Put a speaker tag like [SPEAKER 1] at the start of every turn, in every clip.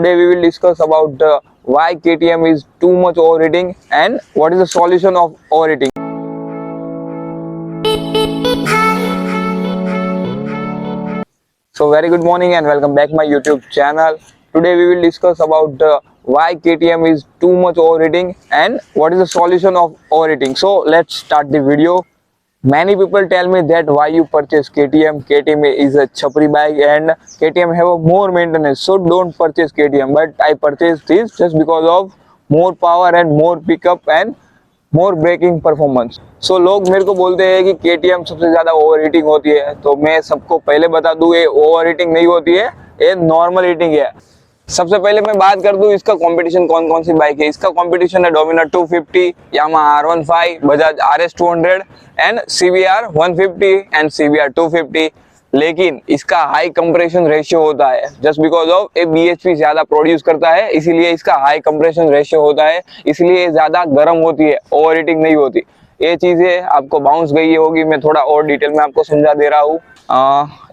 [SPEAKER 1] Today we will discuss about why KTM is too much overheating and what is the solution of overheating. So very good morning and welcome back my YouTube channel. Today we will discuss about why KTM is too much overheating and what is the solution of overheating. So let's start the video. Many people tell me that why you purchase KTM. KTM is a chapri bike and KTM have a more maintenance, so don't purchase KTM. But I purchased this just because of more power and more pickup and more braking performance. So लोग मेरे को बोलते हैं कि KTM सबसे ज्यादा over heating होती है, तो मैं सबको पहले बता दूं ये ओवर हीटिंग नहीं होती है, ये नॉर्मल हीटिंग है. सबसे पहले मैं बात कर दूं इसका कंपटीशन कौन कौन सी बाइक है. इसका कंपटीशन है Dominar 250, Yamaha R15, Bajaj RS 200 and CBR 150 and CBR 250. लेकिन इसका हाई कंप्रेशन रेशियो होता है just because of A BHP ज्यादा प्रोड्यूस करता है, इसीलिए इसका हाई कंप्रेशन रेशियो होता है, इसलिए ज्यादा गर्म होती है, ओवर हीटिंग नहीं होती. ये चीजें आपको बाउंस गई होगी, मैं थोड़ा और डिटेल में आपको समझा दे रहा हूँ.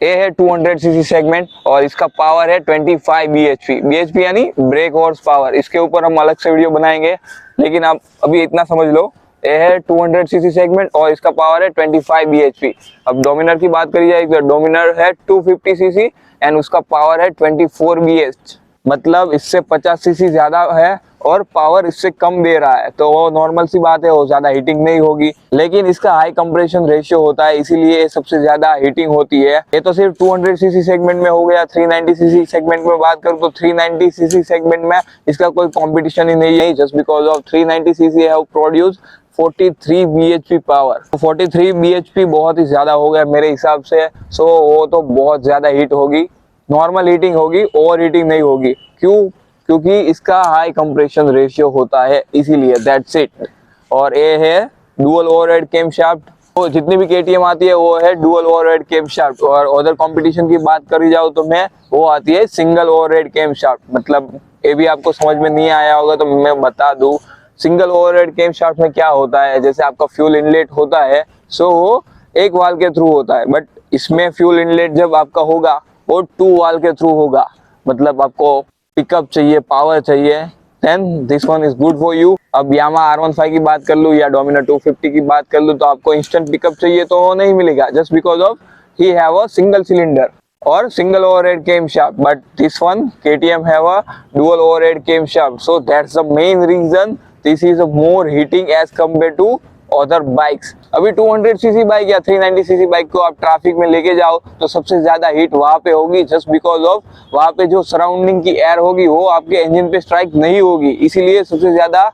[SPEAKER 1] ये है 200cc सेगमेंट और इसका पावर है 25 BHP यानी ब्रेक हॉर्स पावर. इसके ऊपर हम अलग से वीडियो बनाएंगे, लेकिन आप अभी इतना समझ लो, ये है 200cc सेगमेंट और इसका पावर है 25 BHP. अब डोमिनर की बात करी जाए तो डोमिनर है 250cc एंड उसका पावर है 24 BH, मतलब इससे 50cc ज्यादा है और पावर इससे कम दे रहा है, तो वो नॉर्मल सी बात है, वो ज्यादा हीटिंग नहीं होगी. लेकिन इसका हाई कंप्रेशन रेशियो होता है, इसीलिए सबसे ज्यादा हीटिंग होती है. ये तो सिर्फ 200cc सेगमेंट में हो गया. 390cc सेगमेंट में बात करूं तो 390cc सेगमेंट में इसका कोई कंपटीशन ही नहीं है, just because of 390cc have produce 43 BHP power. 43 BHP बहुत ही ज्यादा हो गया मेरे हिसाब से. सो वो तो बहुत ज्यादा हीट होगी, नॉर्मल हीटिंग होगी, ओवर हीटिंग नहीं होगी. क्यों? क्योंकि इसका हाई कंप्रेशन रेशियो होता है, इसीलिए दैट्स इट. और ये है डुअल ओवरहेड कैम शाफ्ट. तो जितनी भी KTM आती है वो है डुअल ओवरहेड कैम शाफ्ट. और अदर कंपटीशन की बात करी जाओ तो मैं वो आती है सिंगल ओवरहेड कैम शाफ्ट. मतलब ये भी आपको समझ में नहीं आया होगा तो मैं बता दूं, सिंगल ओवरहेड कैम शाफ्ट में क्या होता है. जैसे आपका फ्यूल इनलेट होता है, सो वो एक वाल्व के थ्रू होता है, बट इसमें फ्यूल इनलेट जब आपका होगा वो 2 वाल्व के थ्रू होगा. मतलब आपको पिकअप चाहिए, पावर चाहिए, then this one is good for you. अब यामाहा R15 की बात कर लूं या डोमिनार 250 की बात कर लूं तो आपको इंस्टेंट पिकअप चाहिए तो वो नहीं मिलेगा, just because of he have a single cylinder और single overhead cam shaft. But this one KTM have a dual overhead cam shaft, so that's the main reason this is a more heating as compare to other bikes. अभी 200cc bike या 390cc bike को आप traffic में लेके जाओ तो सबसे ज्यादा हीट वहां पे होगी, जस्ट बिकॉज ऑफ वहां पे जो सराउंडिंग की एयर होगी वो आपके इंजन पे स्ट्राइक नहीं होगी, इसीलिए सबसे ज्यादा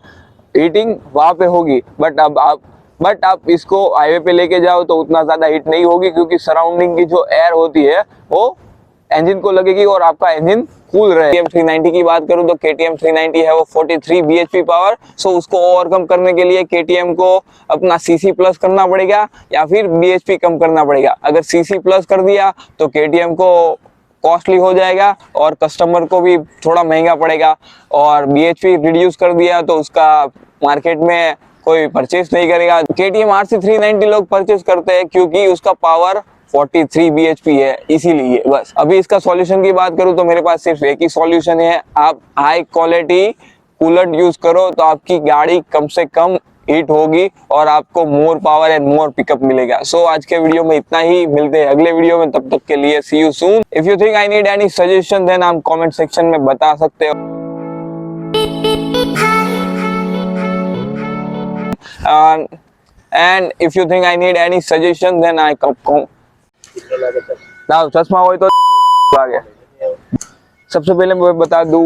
[SPEAKER 1] हीटिंग वहां पे होगी. बट आप इसको हाईवे पे लेके जाओ तो उतना ज्यादा हीट नहीं होगी, क्योंकि सराउंडिंग की जो एयर होती है वो इंजन को लगेगी और आपका इंजन कूल रहे. KTM 390 की बात करूं तो KTM 390 है वो 43 BHP पावर. सो उसको ओवरकम करने के लिए KTM को अपना CC प्लस करना पड़ेगा या फिर BHP कम करना पड़ेगा. अगर CC प्लस कर दिया तो KTM को कॉस्टली हो जाएगा और कस्टमर को भी थोड़ा महंगा पड़ेगा, और BHP रिड्यूस कर दिया तो उसका मार्केट में कोई परचेस नहीं करेगा. KTM RC 390 लोग परचेस करते हैं क्योंकि उसका पावर 43 BHP है, इसीलिए. बस अभी इसका सॉल्यूशन की बात करूं तो मेरे पास सिर्फ एक ही सॉल्यूशन है. आप हाई क्वालिटी कूलेंट यूज करो तो आपकी गाड़ी कम से कम हीट होगी और आपको more power and more pickup मिलेगा. सो आज के वीडियो में इतना ही, मिलते हैं अगले वीडियो में, तब तक के लिए see you soon. If you think I need any suggestion then आप कमेंट सेक्शन में बता सकते हो. And if you think I need any suggestion then I come. चश्मा हो तो सबसे पहले मैं बता दूं